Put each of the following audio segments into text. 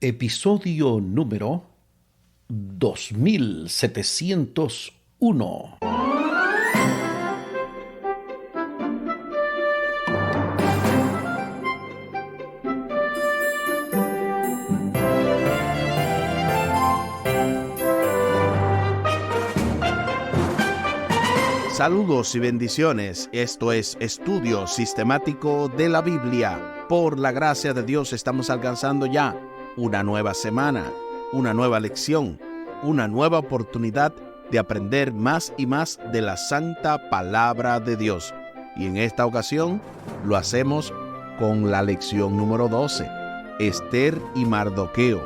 Episodio número 2701. Saludos y bendiciones. Esto es Estudio Sistemático de la Biblia. Por la gracia de Dios estamos alcanzando ya una nueva semana, una nueva lección, una nueva oportunidad de aprender más y más de la Santa Palabra de Dios. Y en esta ocasión lo hacemos con la lección número 12, Ester y Mardoqueo,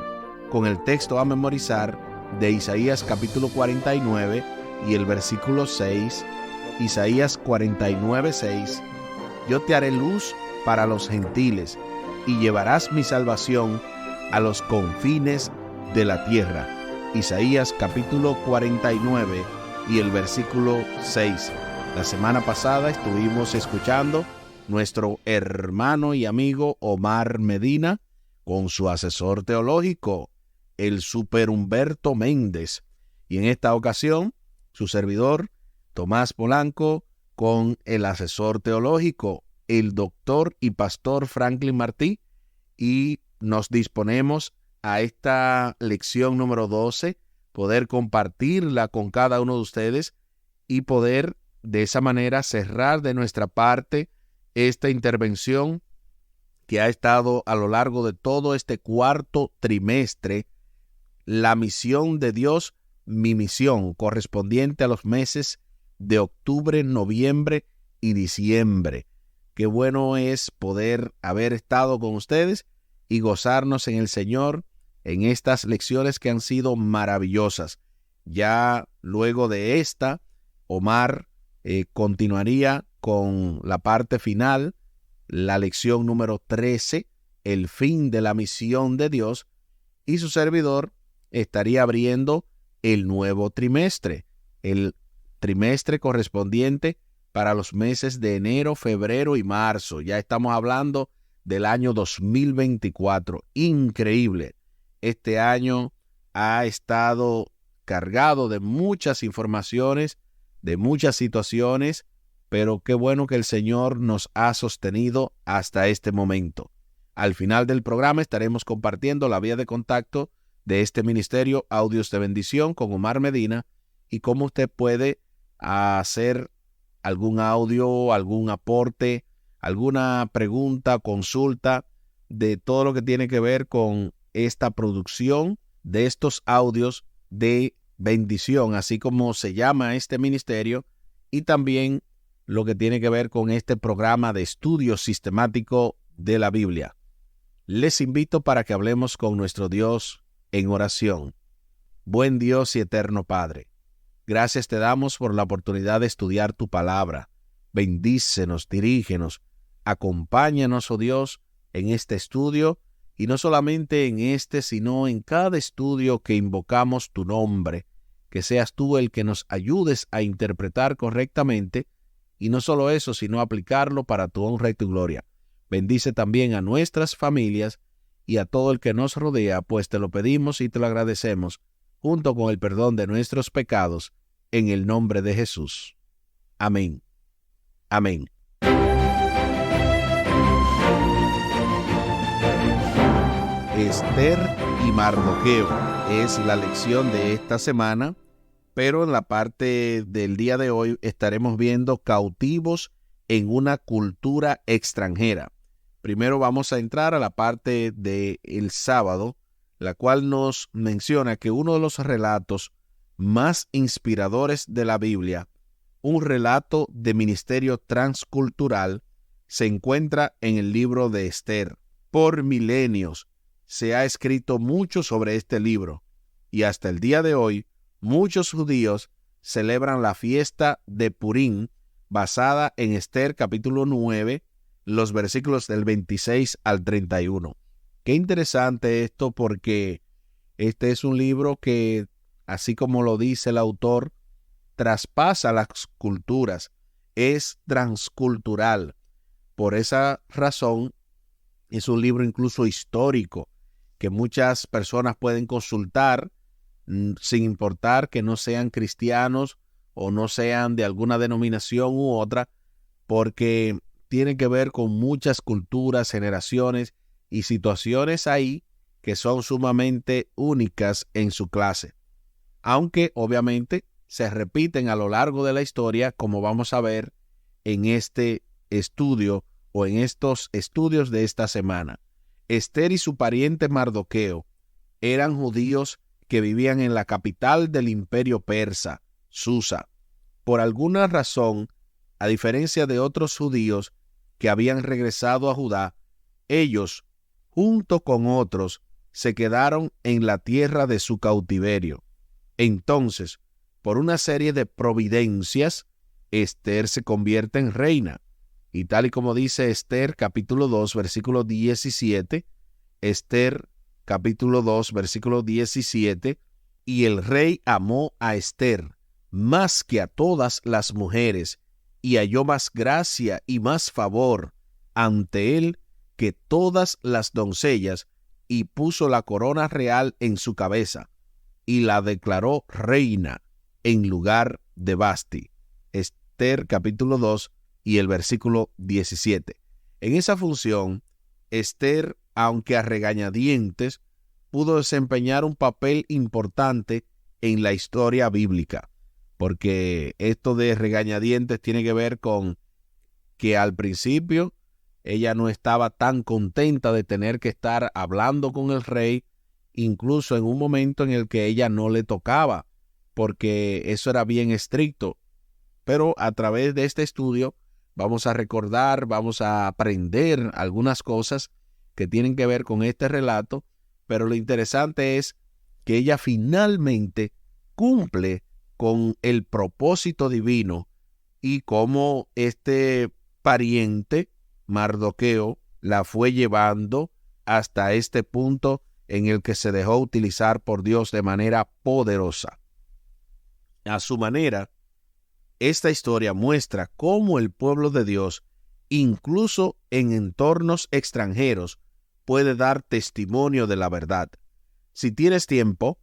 con el texto a memorizar de Isaías capítulo 49 y el versículo 6. Isaías 49:6. Yo te haré luz para los gentiles, y llevarás mi salvación a los confines de la tierra. Isaías capítulo 49 y el versículo 6. La semana pasada estuvimos escuchando nuestro hermano y amigo Omar Medina con su asesor teológico, el Super Humberto Méndez. Y en esta ocasión, su servidor, Tomás Polanco, con el asesor teológico, el doctor y pastor Franklin Martí, y nos disponemos a esta lección número 12, poder compartirla con cada uno de ustedes y poder de esa manera cerrar de nuestra parte esta intervención que ha estado a lo largo de todo este cuarto trimestre, la misión de Dios, mi misión, correspondiente a los meses de octubre, noviembre y diciembre. Qué bueno es poder haber estado con ustedes y gozarnos en el Señor en estas lecciones que han sido maravillosas. Ya luego de esta, Omar continuaría con la parte final, la lección número 13, el fin de la misión de Dios, y su servidor estaría abriendo el nuevo trimestre, el trimestre correspondiente para los meses de enero, febrero y marzo. Ya estamos hablando del año 2024. Increíble. Este año ha estado cargado de muchas informaciones, de muchas situaciones, pero qué bueno que el Señor nos ha sostenido hasta este momento. Al final del programa estaremos compartiendo la vía de contacto de este ministerio Audios de Bendición con Omar Medina y cómo usted puede hacer algún audio, algún aporte, alguna pregunta, consulta de todo lo que tiene que ver con esta producción de estos audios de bendición, así como se llama este ministerio, y también lo que tiene que ver con este programa de estudio sistemático de la Biblia. Les invito para que hablemos con nuestro Dios en oración. Buen Dios y eterno Padre, gracias te damos por la oportunidad de estudiar tu palabra. Bendícenos, dirígenos, acompáñanos, oh Dios, en este estudio, y no solamente en este, sino en cada estudio que invocamos tu nombre, que seas tú el que nos ayudes a interpretar correctamente, y no solo eso, sino aplicarlo para tu honra y tu gloria. Bendice también a nuestras familias y a todo el que nos rodea, pues te lo pedimos y te lo agradecemos, junto con el perdón de nuestros pecados, en el nombre de Jesús. Amén. Amén. Ester y Mardoqueo es la lección de esta semana, pero en la parte del día de hoy estaremos viendo cautivos en una cultura extranjera. Primero vamos a entrar a la parte del sábado, la cual nos menciona que uno de los relatos más inspiradores de la Biblia, un relato de ministerio transcultural, se encuentra en el libro de Ester. Por milenios se ha escrito mucho sobre este libro, y hasta el día de hoy muchos judíos celebran la fiesta de Purim basada en Ester capítulo 9, los versículos del 26 al 31. Qué interesante esto, porque este es un libro que, así como lo dice el autor, traspasa las culturas, es transcultural. Por esa razón, es un libro incluso histórico que muchas personas pueden consultar sin importar que no sean cristianos o no sean de alguna denominación u otra, porque tiene que ver con muchas culturas, generaciones y situaciones ahí que son sumamente únicas en su clase, aunque obviamente se repiten a lo largo de la historia, como vamos a ver en este estudio o en estos estudios de esta semana. Esther y su pariente Mardoqueo eran judíos que vivían en la capital del imperio persa, Susa. Por alguna razón, a diferencia de otros judíos que habían regresado a Judá, ellos, junto con otros, se quedaron en la tierra de su cautiverio. Entonces, por una serie de providencias, Esther se convierte en reina. Y tal y como dice Esther, capítulo 2, versículo 17, Esther, capítulo 2, versículo 17, y el rey amó a Esther más que a todas las mujeres, y halló más gracia y más favor ante él que todas las doncellas, y puso la corona real en su cabeza, y la declaró reina en lugar de Vasti. Esther capítulo 2 y el versículo 17. En esa función, Esther, aunque a regañadientes, pudo desempeñar un papel importante en la historia bíblica, porque esto de regañadientes tiene que ver con que al principio ella no estaba tan contenta de tener que estar hablando con el rey, incluso en un momento en el que ella no le tocaba, porque eso era bien estricto. Pero a través de este estudio vamos a recordar, vamos a aprender algunas cosas que tienen que ver con este relato, pero lo interesante es que ella finalmente cumple con el propósito divino y cómo este pariente, Mardoqueo, la fue llevando hasta este punto en el que se dejó utilizar por Dios de manera poderosa. A su manera, esta historia muestra cómo el pueblo de Dios, incluso en entornos extranjeros, puede dar testimonio de la verdad. Si tienes tiempo,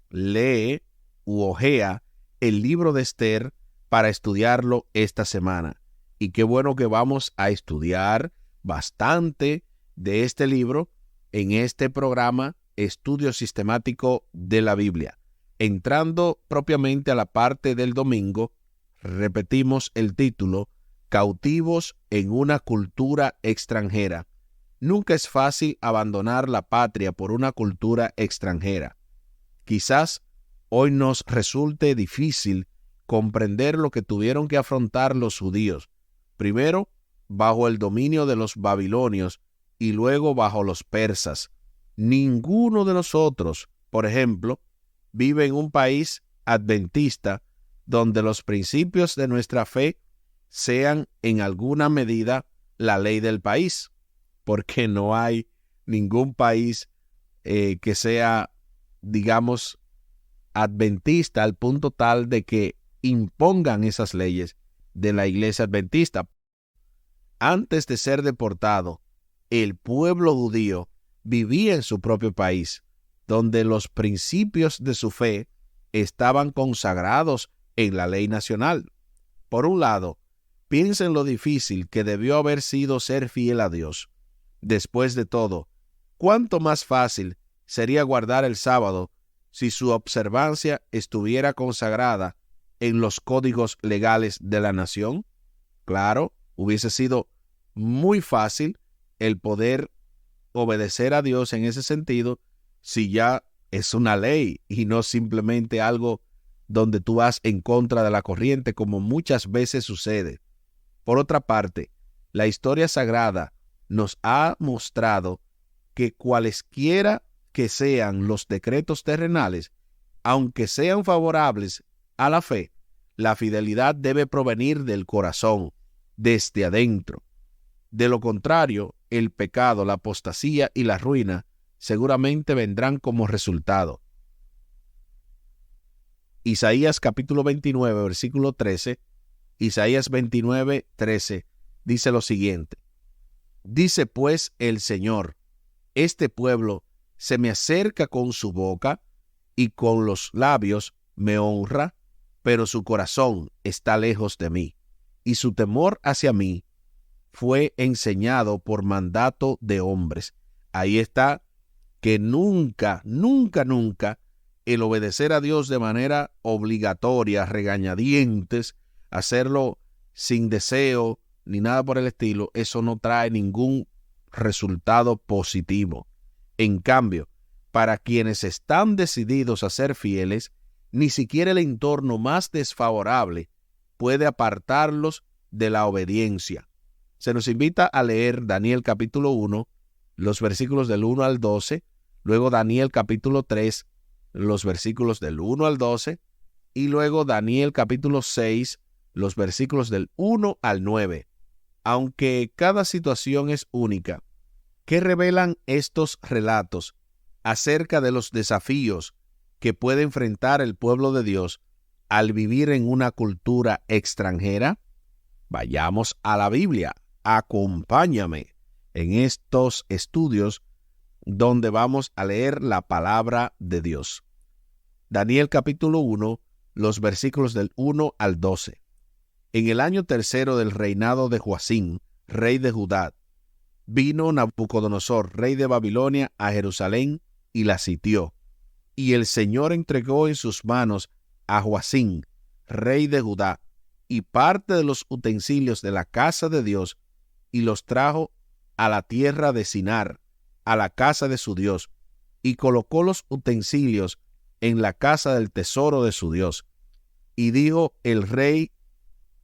lee u hojea el libro de Esther para estudiarlo esta semana. Y qué bueno que vamos a estudiar bastante de este libro en este programa Estudio Sistemático de la Biblia. Entrando propiamente a la parte del domingo, repetimos el título, Cautivos en una cultura extranjera. Nunca es fácil abandonar la patria por una cultura extranjera. Quizás hoy nos resulte difícil comprender lo que tuvieron que afrontar los judíos, primero bajo el dominio de los babilonios y luego bajo los persas. Ninguno de nosotros, por ejemplo, vive en un país adventista donde los principios de nuestra fe sean en alguna medida la ley del país, porque no hay ningún país que sea, digamos, adventista al punto tal de que impongan esas leyes de la iglesia adventista. Antes de ser deportado, el pueblo judío vivía en su propio país, donde los principios de su fe estaban consagrados en la ley nacional. Por un lado, piensa en lo difícil que debió haber sido ser fiel a Dios. Después de todo, ¿cuánto más fácil sería guardar el sábado si su observancia estuviera consagrada en los códigos legales de la nación? Claro, hubiese sido muy fácil el poder obedecer a Dios en ese sentido si ya es una ley y no simplemente algo donde tú vas en contra de la corriente, como muchas veces sucede. Por otra parte, la historia sagrada nos ha mostrado que cualesquiera que sean los decretos terrenales, aunque sean favorables a la fe, la fidelidad debe provenir del corazón, desde adentro. De lo contrario, el pecado, la apostasía y la ruina seguramente vendrán como resultado. Isaías capítulo 29, versículo 13, Isaías 29, 13, dice lo siguiente. Dice pues el Señor, este pueblo se me acerca con su boca y con los labios me honra, pero su corazón está lejos de mí, y su temor hacia mí fue enseñado por mandato de hombres. Ahí está que nunca el obedecer a Dios de manera obligatoria, regañadientes, hacerlo sin deseo ni nada por el estilo, eso no trae ningún resultado positivo. En cambio, para quienes están decididos a ser fieles, ni siquiera el entorno más desfavorable puede apartarlos de la obediencia. Se nos invita a leer Daniel capítulo 1, los versículos del 1 al 12, luego Daniel capítulo 3, los versículos del 1 al 12, y luego Daniel capítulo 6, los versículos del 1 al 9. Aunque cada situación es única, ¿qué revelan estos relatos acerca de los desafíos que puede enfrentar el pueblo de Dios al vivir en una cultura extranjera? Vayamos a la Biblia. Acompáñame en estos estudios donde vamos a leer la palabra de Dios. Daniel capítulo 1, los versículos del 1 al 12. En el año tercero del reinado de Joacim, rey de Judá, vino Nabucodonosor, rey de Babilonia, a Jerusalén y la sitió. Y el Señor entregó en sus manos a Joacim, rey de Judá, y parte de los utensilios de la casa de Dios, y los trajo a la tierra de Sinar, a la casa de su Dios, y colocó los utensilios en la casa del tesoro de su Dios. Y dijo el rey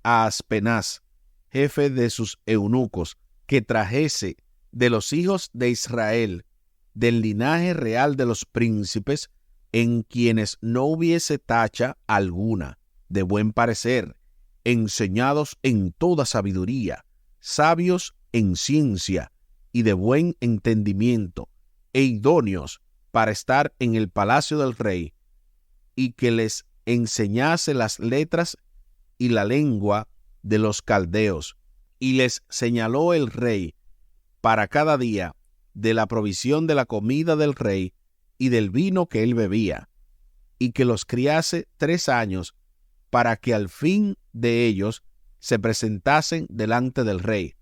a Aspenaz, jefe de sus eunucos, que trajese de los hijos de Israel, del linaje real de los príncipes, en quienes no hubiese tacha alguna, de buen parecer, enseñados en toda sabiduría, sabios en ciencia y de buen entendimiento, e idóneos para estar en el palacio del rey, y que les enseñase las letras y la lengua de los caldeos. Y les señaló el rey para cada día de la provisión de la comida del rey y del vino que él bebía, y que los criase 3 años, para que al fin de ellos se presentasen delante del rey.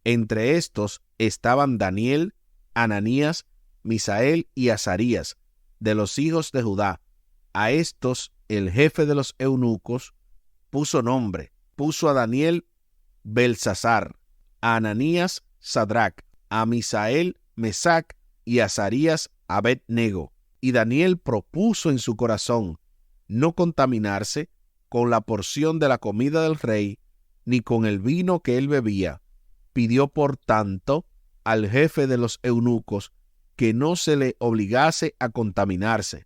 Entre estos estaban Daniel, Ananías, Misael y Azarías, de los hijos de Judá. A estos el jefe de los eunucos puso nombre, puso a Daniel Belsasar, a Ananías Sadrac, a Misael Mesac y a Azarías Abed-nego. Y Daniel propuso en su corazón no contaminarse con la porción de la comida del rey, ni con el vino que él bebía. Pidió por tanto al jefe de los eunucos que no se le obligase a contaminarse.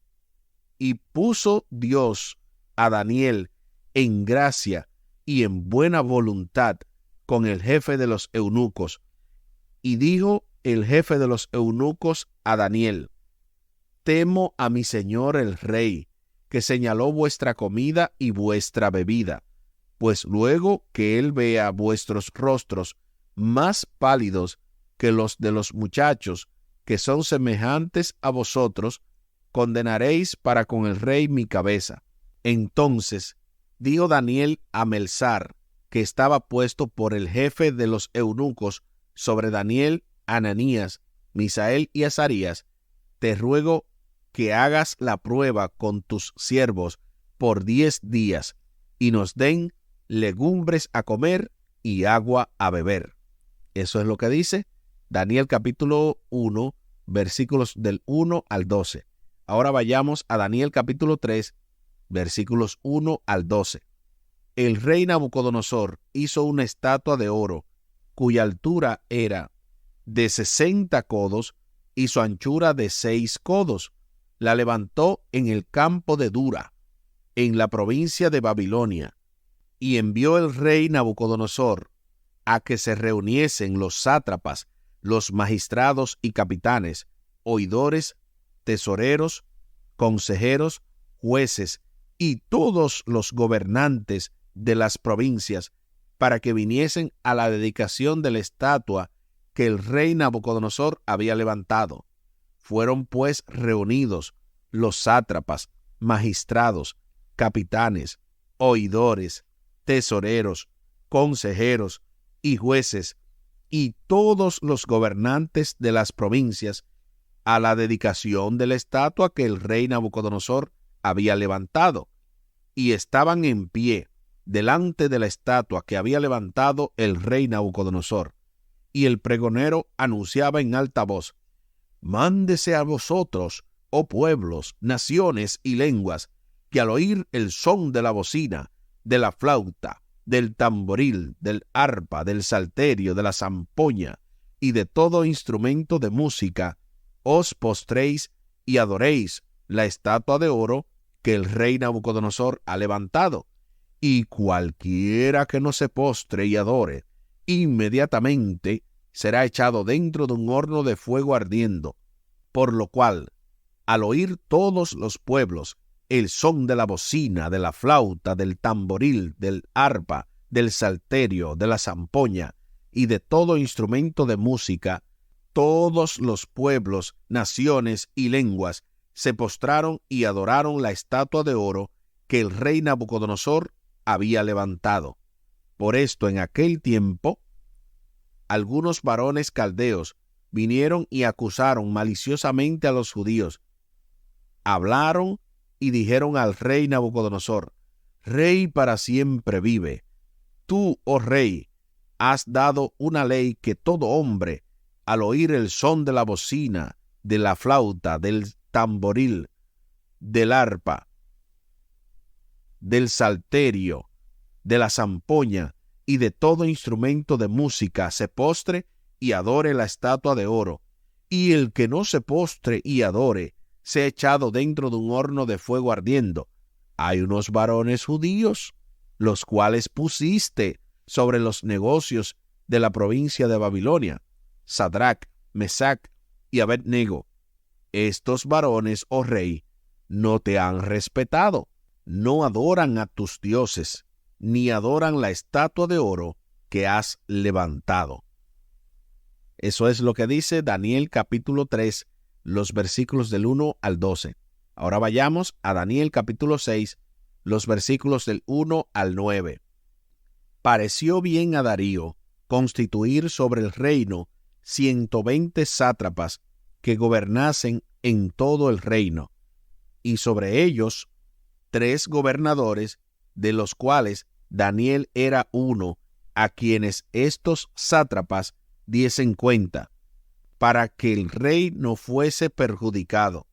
Y puso Dios a Daniel en gracia y en buena voluntad con el jefe de los eunucos. Y dijo el jefe de los eunucos a Daniel: temo a mi señor el rey, que señaló vuestra comida y vuestra bebida, pues luego que él vea vuestros rostros más pálidos que los de los muchachos que son semejantes a vosotros, condenaréis para con el rey mi cabeza. Entonces dijo Daniel a Melsar, que estaba puesto por el jefe de los eunucos sobre Daniel, Ananías, Misael y Azarías: te ruego que hagas la prueba con tus siervos por 10 días, y nos den legumbres a comer y agua a beber. Eso es lo que dice Daniel capítulo 1, versículos del 1 al 12. Ahora vayamos a Daniel capítulo 3, versículos 1 al 12. El rey Nabucodonosor hizo una estatua de oro, cuya altura era de 60 codos y su anchura de 6 codos. La levantó en el campo de Dura, en la provincia de Babilonia, y envió el rey Nabucodonosor a que se reuniesen los sátrapas, los magistrados y capitanes, oidores, tesoreros, consejeros, jueces y todos los gobernantes de las provincias, para que viniesen a la dedicación de la estatua que el rey Nabucodonosor había levantado. Fueron pues reunidos los sátrapas, magistrados, capitanes, oidores, tesoreros, consejeros y jueces, y todos los gobernantes de las provincias, a la dedicación de la estatua que el rey Nabucodonosor había levantado, y estaban en pie delante de la estatua que había levantado el rey Nabucodonosor. Y el pregonero anunciaba en alta voz: «Mándese a vosotros, oh pueblos, naciones y lenguas, que al oír el son de la bocina, de la flauta, del tamboril, del arpa, del salterio, de la zampoña y de todo instrumento de música, os postréis y adoréis la estatua de oro que el rey Nabucodonosor ha levantado. Y cualquiera que no se postre y adore, inmediatamente será echado dentro de un horno de fuego ardiendo. Por lo cual, al oír todos los pueblos el son de la bocina, de la flauta, del tamboril, del arpa, del salterio, de la zampoña y de todo instrumento de música, todos los pueblos, naciones y lenguas se postraron y adoraron la estatua de oro que el rey Nabucodonosor había levantado. Por esto, en aquel tiempo, algunos varones caldeos vinieron y acusaron maliciosamente a los judíos. Hablaron y dijeron al rey Nabucodonosor: «Rey para siempre vive. Tú, oh rey, has dado una ley que todo hombre, al oír el son de la bocina, de la flauta, del tamboril, del arpa, del salterio, de la zampoña y de todo instrumento de música, se postre y adore la estatua de oro, y el que no se postre y adore, sea echado dentro de un horno de fuego ardiendo. Hay unos varones judíos, los cuales pusiste sobre los negocios de la provincia de Babilonia, Sadrach, Mesach y Abednego. Estos varones, oh rey, no te han respetado, no adoran a tus dioses, ni adoran la estatua de oro que has levantado». Eso es lo que dice Daniel capítulo 3, los versículos del 1 al 12. Ahora vayamos a Daniel capítulo 6, los versículos del 1 al 9. Pareció bien a Darío constituir sobre el reino 120 sátrapas que gobernasen en todo el reino, y sobre ellos 3 gobernadores, de los cuales Daniel era uno, a quienes estos sátrapas diesen cuenta, para que el rey no fuese perjudicado.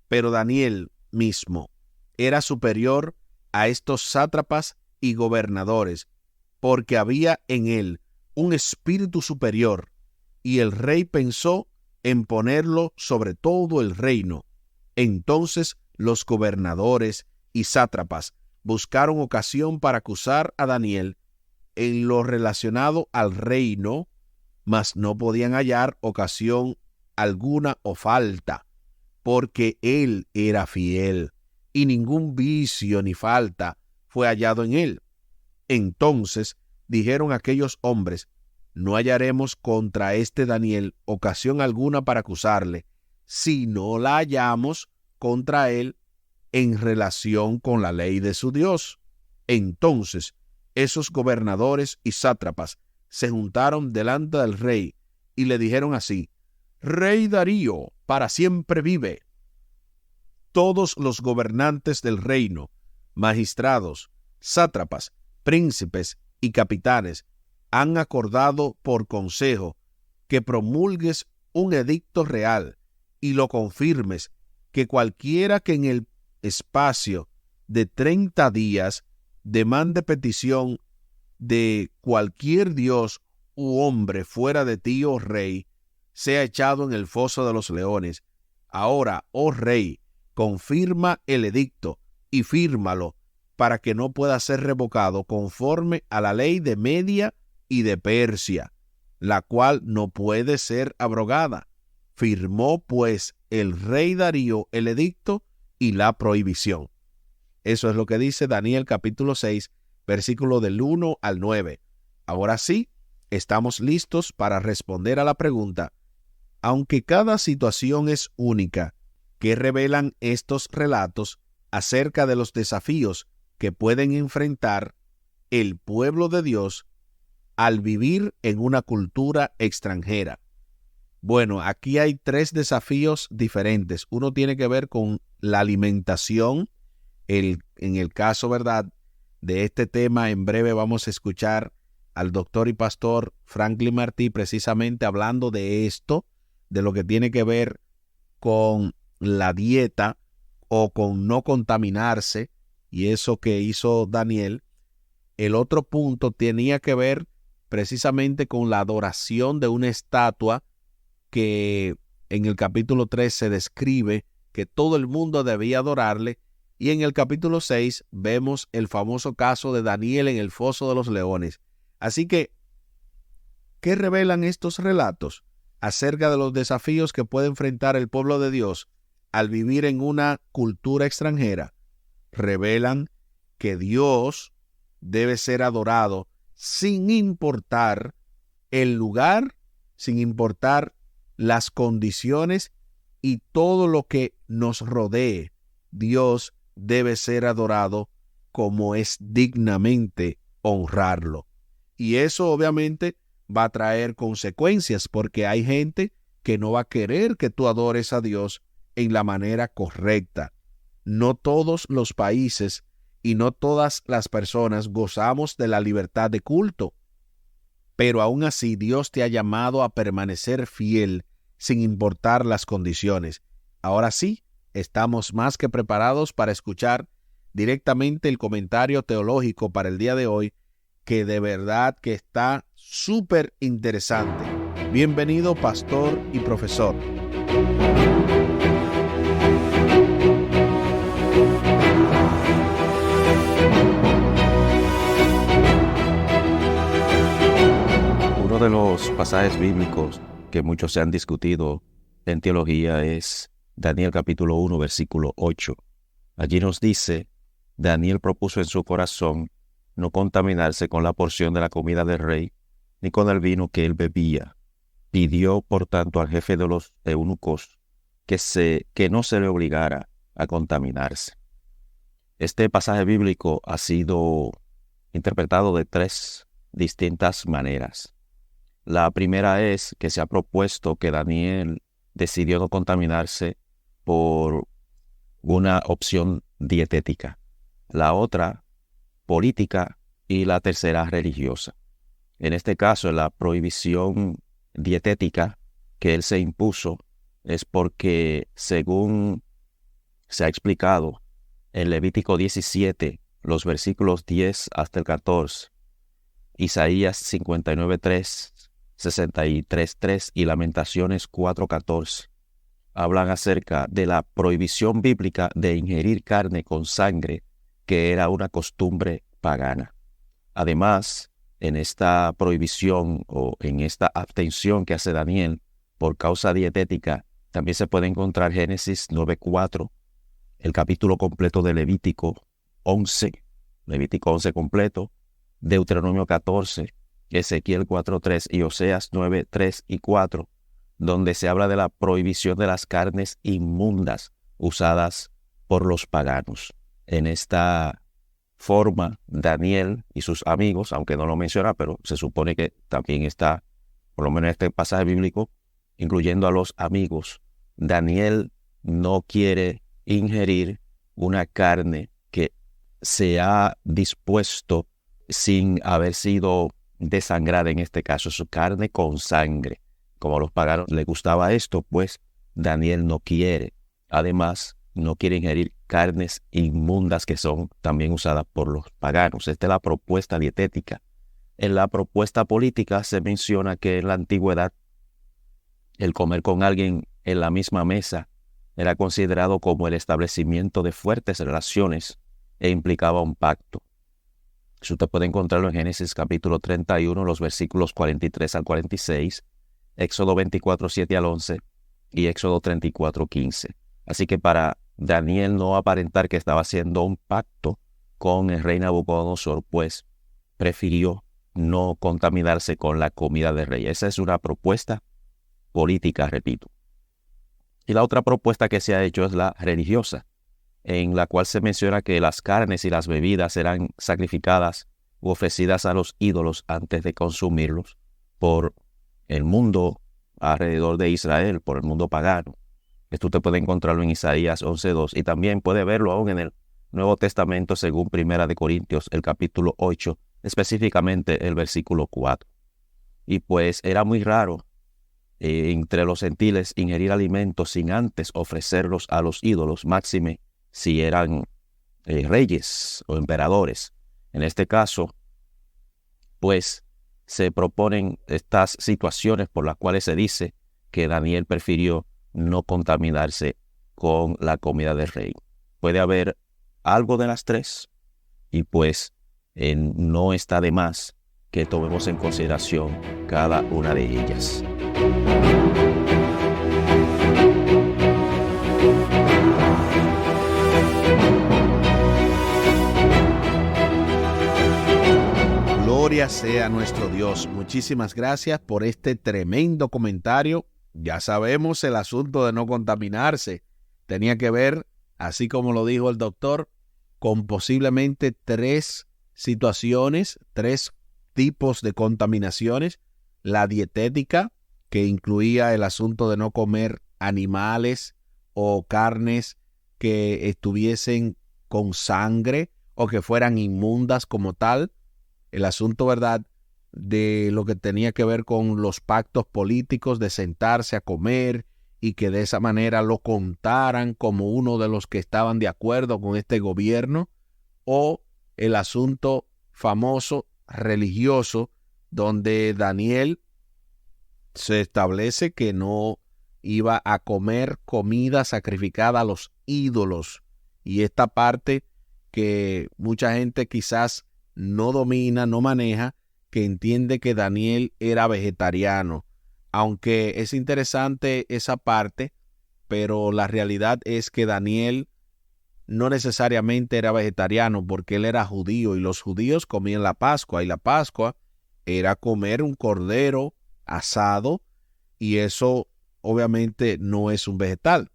Pero Daniel mismo era superior a estos sátrapas y gobernadores, porque había en él un espíritu superior, y el rey pensó en ponerlo sobre todo el reino. Entonces los gobernadores y sátrapas buscaron ocasión para acusar a Daniel en lo relacionado al reino, mas no podían hallar ocasión alguna o falta, porque él era fiel, y ningún vicio ni falta fue hallado en él. Entonces dijeron aquellos hombres: «No hallaremos contra este Daniel ocasión alguna para acusarle, si no la hallamos contra él en relación con la ley de su Dios». Entonces esos gobernadores y sátrapas se juntaron delante del rey y le dijeron así: «Rey Darío, para siempre vive. Todos los gobernantes del reino, magistrados, sátrapas, príncipes y capitanes han acordado por consejo que promulgues un edicto real y lo confirmes, que cualquiera que en el espacio de 30 días demande petición de cualquier dios u hombre fuera de ti, oh rey, sea echado en el foso de los leones. Ahora, oh rey, confirma el edicto y fírmalo, para que no pueda ser revocado conforme a la ley de Media y de Persia, la cual no puede ser abrogada». Firmó pues el rey Darío el edicto y la prohibición. Eso es lo que dice Daniel capítulo 6, versículo del 1 al 9. Ahora sí, estamos listos para responder a la pregunta: Aunque cada situación es única, ¿qué revelan estos relatos acerca de los desafíos que pueden enfrentar el pueblo de Dios al vivir en una cultura extranjera? Bueno, aquí hay 3 desafíos diferentes. Uno tiene que ver con la alimentación. En el caso, ¿verdad?, de este tema, en breve vamos a escuchar al doctor y pastor Franklin Martí precisamente hablando de esto, de lo que tiene que ver con la dieta o con no contaminarse, y eso que hizo Daniel. El otro punto tenía que ver precisamente con la adoración de una estatua que en el capítulo 3 se describe que todo el mundo debía adorarle, y en el capítulo 6 vemos el famoso caso de Daniel en el foso de los leones. Así que, ¿qué revelan estos relatos acerca de los desafíos que puede enfrentar el pueblo de Dios al vivir en una cultura extranjera? Revelan que Dios debe ser adorado sin importar el lugar, sin importar las condiciones y todo lo que nos rodee. Dios debe ser adorado como es dignamente honrarlo. Y eso obviamente va a traer consecuencias, porque hay gente que no va a querer que tú adores a Dios en la manera correcta. No todos los países y no todas las personas gozamos de la libertad de culto, pero aún así Dios te ha llamado a permanecer fiel sin importar las condiciones. Ahora sí, estamos más que preparados para escuchar directamente el comentario teológico para el día de hoy, que de verdad que está súper interesante. Bienvenido, pastor y profesor. Uno de los pasajes bíblicos que muchos se han discutido en teología es Daniel capítulo 1, versículo 8. Allí nos dice: Daniel propuso en su corazón no contaminarse con la porción de la comida del rey, ni con el vino que él bebía. Pidió, por tanto, al jefe de los eunucos que no se le obligara a contaminarse. Este pasaje bíblico ha sido interpretado de 3 distintas maneras. La primera es que se ha propuesto que Daniel decidió no contaminarse por una opción dietética. La otra, política, y la tercera, religiosa. En este caso, la prohibición dietética que él se impuso es porque, según se ha explicado en Levítico 17, los versículos 10 hasta el 14, Isaías 59:3, 63:3 y Lamentaciones 4:14, hablan acerca de la prohibición bíblica de ingerir carne con sangre, que era una costumbre pagana. Además, en esta prohibición o en esta abstención que hace Daniel por causa dietética, también se puede encontrar Génesis 9:4, el capítulo completo de Levítico 11 completo, Deuteronomio 14, Ezequiel 4:3 y Oseas 9:3 y 4, donde se habla de la prohibición de las carnes inmundas usadas por los paganos. En esta forma, Daniel y sus amigos, aunque no lo menciona, pero se supone que también está, por lo menos en este pasaje bíblico, incluyendo a los amigos, Daniel no quiere ingerir una carne que se ha dispuesto sin haber sido desangrada, en este caso, su carne con sangre. Como a los paganos les gustaba esto, pues Daniel no quiere. Además, no quiere ingerir carnes inmundas que son también usadas por los paganos. Esta es la propuesta dietética. En la propuesta política se menciona que en la antigüedad el comer con alguien en la misma mesa era considerado como el establecimiento de fuertes relaciones e implicaba un pacto. Eso usted puede encontrarlo en Génesis capítulo 31, los versículos 43 al 46, Éxodo 24, 7 al 11 y Éxodo 34, 15. Así que para Daniel no aparentar que estaba haciendo un pacto con el rey Nabucodonosor, pues prefirió no contaminarse con la comida del rey. Esa es una propuesta política, repito. Y la otra propuesta que se ha hecho es la religiosa, en la cual se menciona que las carnes y las bebidas serán sacrificadas u ofrecidas a los ídolos antes de consumirlos por el mundo alrededor de Israel, por el mundo pagano. Esto usted puede encontrarlo en Isaías 11:2 y también puede verlo aún en el Nuevo Testamento según Primera de Corintios, el capítulo 8, específicamente el versículo 4. Y pues era muy raro entre los gentiles ingerir alimentos sin antes ofrecerlos a los ídolos, máxime si eran reyes o emperadores. En este caso, pues se proponen estas situaciones por las cuales se dice que Daniel prefirió no contaminarse con la comida del rey. Puede haber algo de las tres y pues no está de más que tomemos en consideración cada una de ellas. Gloria sea nuestro Dios. Muchísimas gracias por este tremendo comentario. Ya sabemos el asunto de no contaminarse. Tenía que ver, así como lo dijo el doctor, con posiblemente 3 situaciones, 3 tipos de contaminaciones. La dietética, que incluía el asunto de no comer animales o carnes que estuviesen con sangre o que fueran inmundas como tal. El asunto, ¿verdad?, de lo que tenía que ver con los pactos políticos de sentarse a comer y que de esa manera lo contaran como uno de los que estaban de acuerdo con este gobierno, o el asunto famoso religioso donde Daniel se establece que no iba a comer comida sacrificada a los ídolos. Y esta parte que mucha gente quizás no domina, no maneja, que entiende que Daniel era vegetariano. Aunque es interesante esa parte, pero la realidad es que Daniel no necesariamente era vegetariano porque él era judío y los judíos comían la Pascua y la Pascua era comer un cordero asado y eso obviamente no es un vegetal.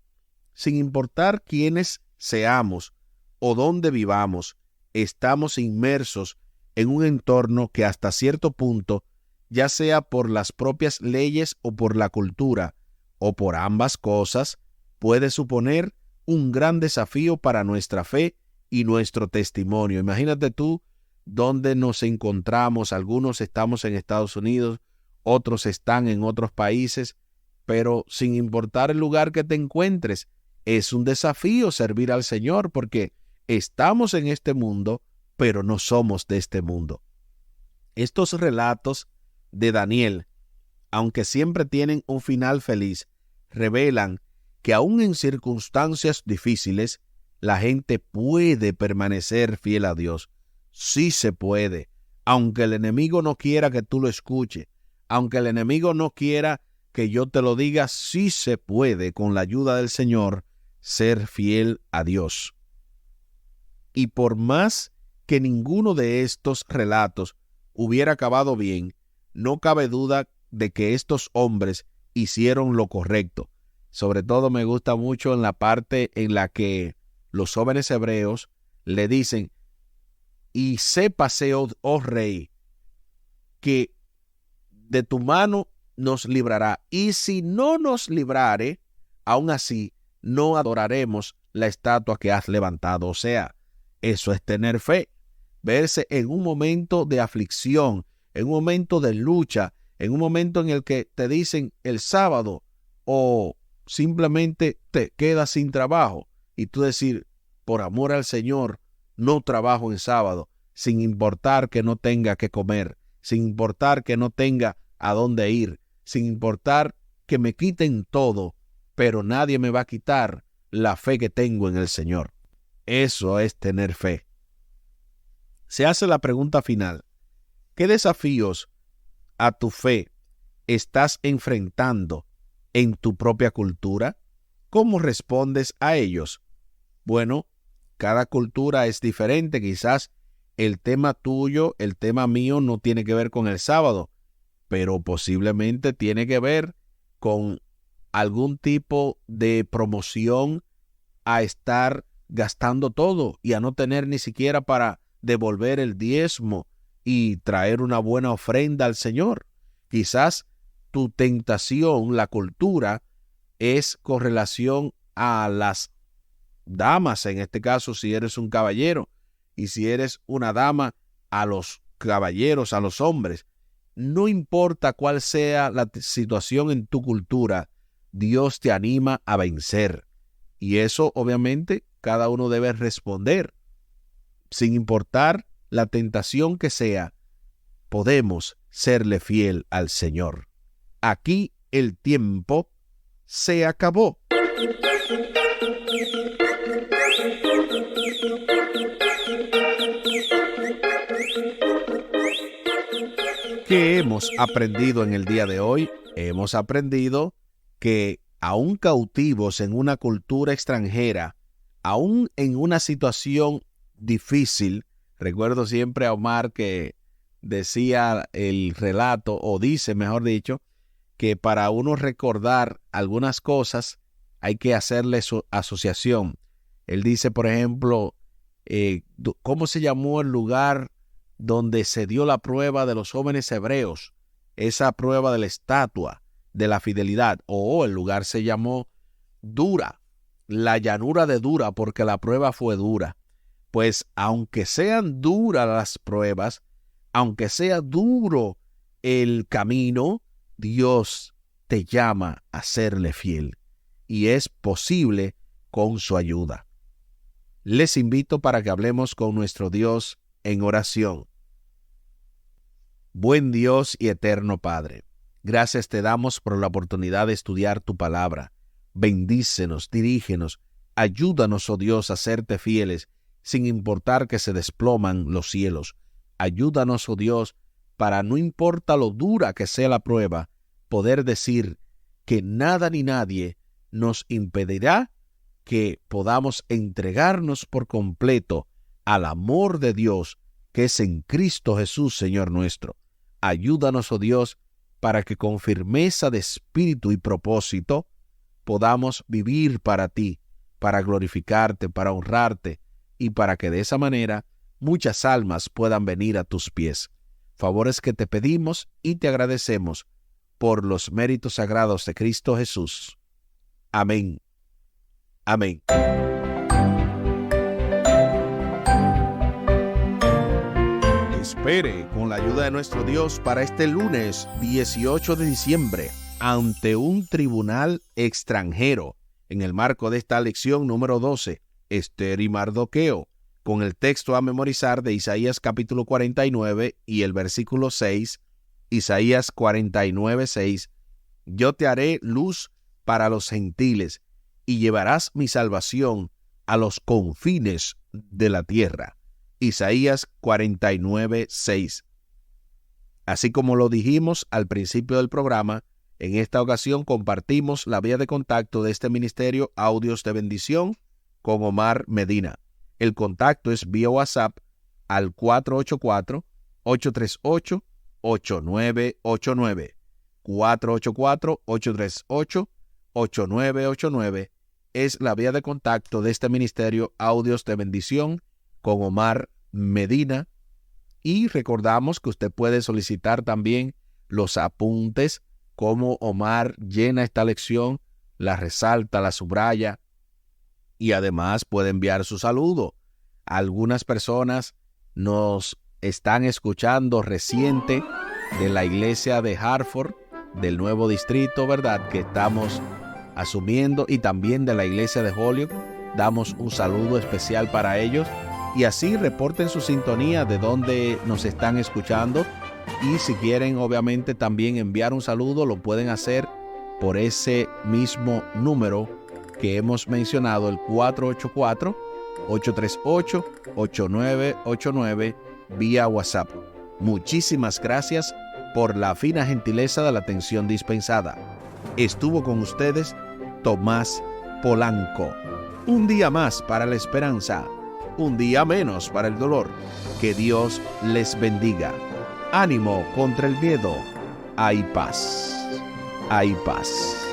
Sin importar quiénes seamos o dónde vivamos, estamos inmersos en un entorno que hasta cierto punto, ya sea por las propias leyes o por la cultura, o por ambas cosas, puede suponer un gran desafío para nuestra fe y nuestro testimonio. Imagínate tú dónde nos encontramos. Algunos estamos en Estados Unidos, otros están en otros países, pero sin importar el lugar que te encuentres, es un desafío servir al Señor porque estamos en este mundo, pero no somos de este mundo. Estos relatos de Daniel, aunque siempre tienen un final feliz, revelan que aún en circunstancias difíciles, la gente puede permanecer fiel a Dios. Sí se puede, aunque el enemigo no quiera que tú lo escuches, aunque el enemigo no quiera que yo te lo diga, sí se puede, con la ayuda del Señor, ser fiel a Dios. Y por más que ninguno de estos relatos hubiera acabado bien, no cabe duda de que estos hombres hicieron lo correcto. Sobre todo me gusta mucho en la parte en la que los jóvenes hebreos le dicen: y sépase, oh rey, que de tu mano nos librará, y si no nos librare, aún así no adoraremos la estatua que has levantado. O sea, eso es tener fe, verse en un momento de aflicción, en un momento de lucha, en un momento en el que te dicen el sábado o simplemente te quedas sin trabajo y tú decir, por amor al Señor, no trabajo en sábado, sin importar que no tenga que comer, sin importar que no tenga a dónde ir, sin importar que me quiten todo, pero nadie me va a quitar la fe que tengo en el Señor. Eso es tener fe. Se hace la pregunta final: ¿qué desafíos a tu fe estás enfrentando en tu propia cultura? ¿Cómo respondes a ellos? Bueno, cada cultura es diferente. Quizás el tema tuyo, el tema mío no tiene que ver con el sábado, pero posiblemente tiene que ver con algún tipo de promoción a estar gastando todo y a no tener ni siquiera para devolver el diezmo y traer una buena ofrenda al Señor. Quizás tu tentación, la cultura, es con relación a las damas, en este caso si eres un caballero, y si eres una dama, a los caballeros, a los hombres. No importa cuál sea la situación en tu cultura, Dios te anima a vencer. Y eso, obviamente, cada uno debe responder. Sin importar la tentación que sea, podemos serle fiel al Señor. Aquí el tiempo se acabó. ¿Qué hemos aprendido en el día de hoy? Hemos aprendido que aún cautivos en una cultura extranjera, aún en una situación difícil, recuerdo siempre a Omar que decía el relato, o dice, mejor dicho, que para uno recordar algunas cosas hay que hacerle su asociación. Él dice, por ejemplo, ¿cómo se llamó el lugar donde se dio la prueba de los jóvenes hebreos? Esa prueba de la estatua de la fidelidad. El lugar se llamó Dura, la llanura de Dura, porque la prueba fue dura. Pues aunque sean duras las pruebas, aunque sea duro el camino, Dios te llama a serle fiel, y es posible con su ayuda. Les invito para que hablemos con nuestro Dios en oración. Buen Dios y eterno Padre, gracias te damos por la oportunidad de estudiar tu palabra. Bendícenos, dirígenos, ayúdanos, oh Dios, a serte fieles, sin importar que se desploman los cielos. Ayúdanos, oh Dios, para no importa lo dura que sea la prueba, poder decir que nada ni nadie nos impedirá que podamos entregarnos por completo al amor de Dios que es en Cristo Jesús, Señor nuestro. Ayúdanos, oh Dios, para que con firmeza de espíritu y propósito podamos vivir para ti, para glorificarte, para honrarte, y para que de esa manera muchas almas puedan venir a tus pies. Favores que te pedimos y te agradecemos por los méritos sagrados de Cristo Jesús. Amén. Amén. Espere con la ayuda de nuestro Dios para este lunes 18 de diciembre ante un tribunal extranjero en el marco de esta lección número 12, Ester y Mardoqueo, con el texto a memorizar de Isaías capítulo 49 y el versículo 6, Isaías 49, 6, yo te haré luz para los gentiles y llevarás mi salvación a los confines de la tierra. Isaías 49, 6. Así como lo dijimos al principio del programa, en esta ocasión compartimos la vía de contacto de este ministerio Audios de Bendición con Omar Medina. El contacto es vía WhatsApp al 484-838-8989. 484-838-8989 es la vía de contacto de este ministerio Audios de Bendición con Omar Medina. Y recordamos que usted puede solicitar también los apuntes, cómo Omar llena esta lección, la resalta, la subraya, y además puede enviar su saludo. Algunas personas nos están escuchando reciente de la iglesia de Hartford, del nuevo distrito, ¿verdad?, que estamos asumiendo, y también de la iglesia de Holyoke. Damos un saludo especial para ellos, y así reporten su sintonía de donde nos están escuchando, y si quieren obviamente también enviar un saludo, lo pueden hacer por ese mismo número que hemos mencionado, el 484-838-8989 vía WhatsApp. Muchísimas gracias por la fina gentileza de la atención dispensada. Estuvo con ustedes Tomás Polanco. Un día más para la esperanza, un día menos para el dolor. Que Dios les bendiga. Ánimo contra el miedo. Hay paz. hay paz.